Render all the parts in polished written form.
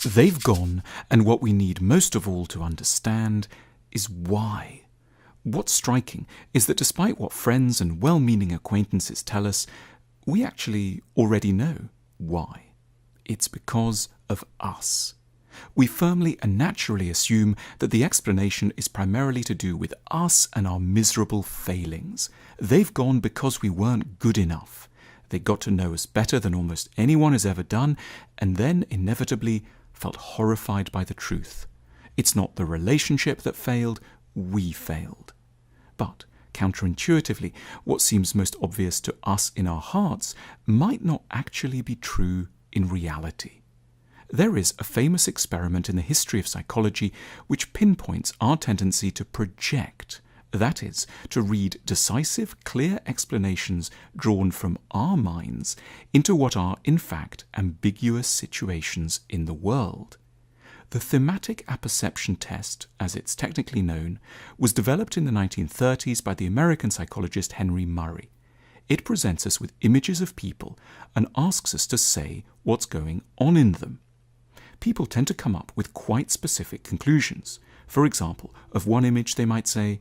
They've gone, and what we need most of all to understand is why. What's striking is that despite what friends and well-meaning acquaintances tell us, we actually already know why. It's because of us. We firmly and naturally assume that the explanation is primarily to do with us and our miserable failings. They've gone because we weren't good enough. They got to know us better than almost anyone has ever done, and then inevitably felt horrified by the truth. It's not the relationship that failed, we failed. But counterintuitively, what seems most obvious to us in our hearts might not actually be true in reality. There is a famous experiment in the history of psychology which pinpoints our tendency to project, that is, to read decisive, clear explanations drawn from our minds into what are, in fact, ambiguous situations in the world. The thematic apperception test, as it's technically known, was developed in the 1930s by the American psychologist Henry Murray. It presents us with images of people and asks us to say what's going on in them. People tend to come up with quite specific conclusions. For example, of one image they might say,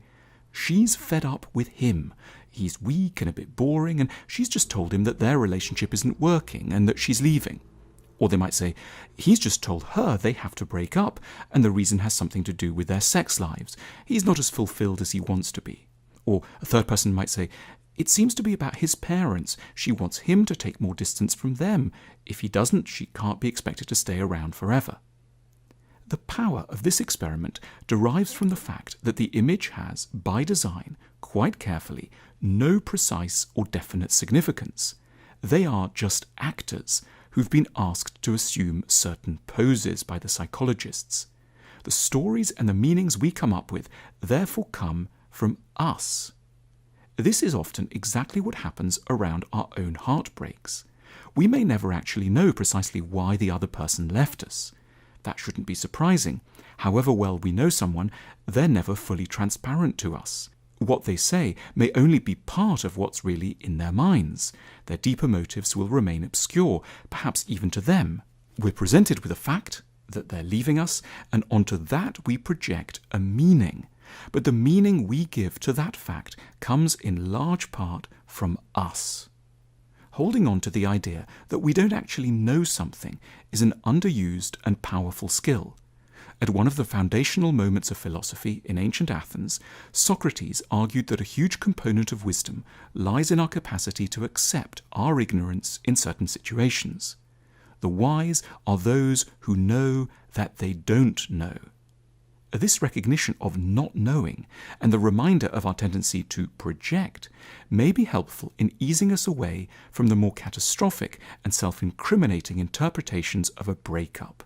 "She's fed up with him. He's weak and a bit boring, and she's just told him that their relationship isn't working and that she's leaving." Or they might say, "He's just told her they have to break up, and the reason has something to do with their sex lives. He's not as fulfilled as he wants to be." Or a third person might say, "It seems to be about his parents. She wants him to take more distance from them. If he doesn't, she can't be expected to stay around forever." The power of this experiment derives from the fact that the image has, by design, quite carefully, no precise or definite significance. They are just actors who've been asked to assume certain poses by the psychologists. The stories and the meanings we come up with therefore come from us. This is often exactly what happens around our own heartbreaks. We may never actually know precisely why the other person left us. That shouldn't be surprising. However well we know someone, they're never fully transparent to us. What they say may only be part of what's really in their minds. Their deeper motives will remain obscure, perhaps even to them. We're presented with a fact that they're leaving us, and onto that we project a meaning. But the meaning we give to that fact comes in large part from us. Holding on to the idea that we don't actually know something is an underused and powerful skill. At one of the foundational moments of philosophy in ancient Athens, Socrates argued that a huge component of wisdom lies in our capacity to accept our ignorance in certain situations. The wise are those who know that they don't know. This recognition of not knowing and the reminder of our tendency to project may be helpful in easing us away from the more catastrophic and self-incriminating interpretations of a breakup.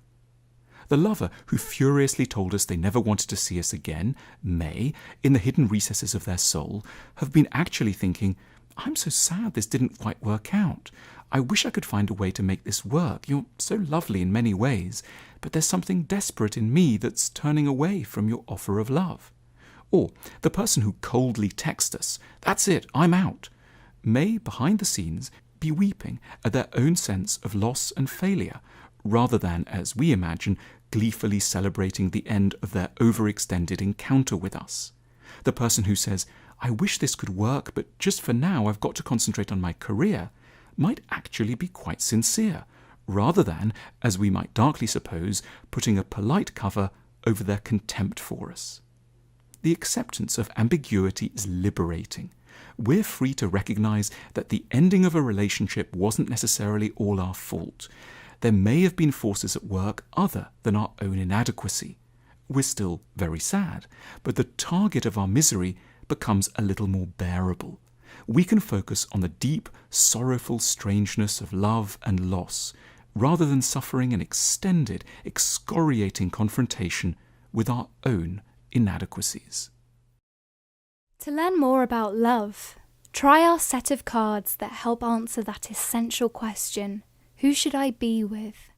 The lover who furiously told us they never wanted to see us again may, in the hidden recesses of their soul, have been actually thinking, "I'm so sad this didn't quite work out. I wish I could find a way to make this work. You're so lovely in many ways, but there's something desperate in me that's turning away from your offer of love." Or the person who coldly texts us, "That's it, I'm out," may, behind the scenes, be weeping at their own sense of loss and failure, rather than, as we imagine, gleefully celebrating the end of their overextended encounter with us. The person who says, "I wish this could work, but just for now I've got to concentrate on my career," might actually be quite sincere, rather than, as we might darkly suppose, putting a polite cover over their contempt for us. The acceptance of ambiguity is liberating. We're free to recognize that the ending of a relationship wasn't necessarily all our fault. There may have been forces at work other than our own inadequacy. We're still very sad, but the target of our misery becomes a little more bearable. We can focus on the deep, sorrowful strangeness of love and loss, rather than suffering an extended, excoriating confrontation with our own inadequacies. To learn more about love, try our set of cards that help answer that essential question: who should I be with?